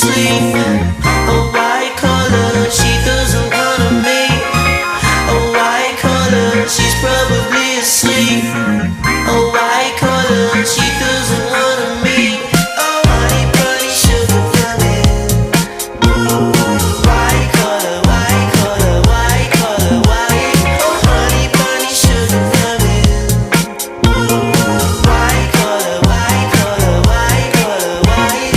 asleep. A white collar, she doesn't wanna me. A white collar, she's probably asleep. A white collar, she doesn't wanna me. Oh, honey bunny, sugar coming. White collar, white collar, white collar, white. Oh, honey bunny, sugar coming. White collar, white collar, white collar, white.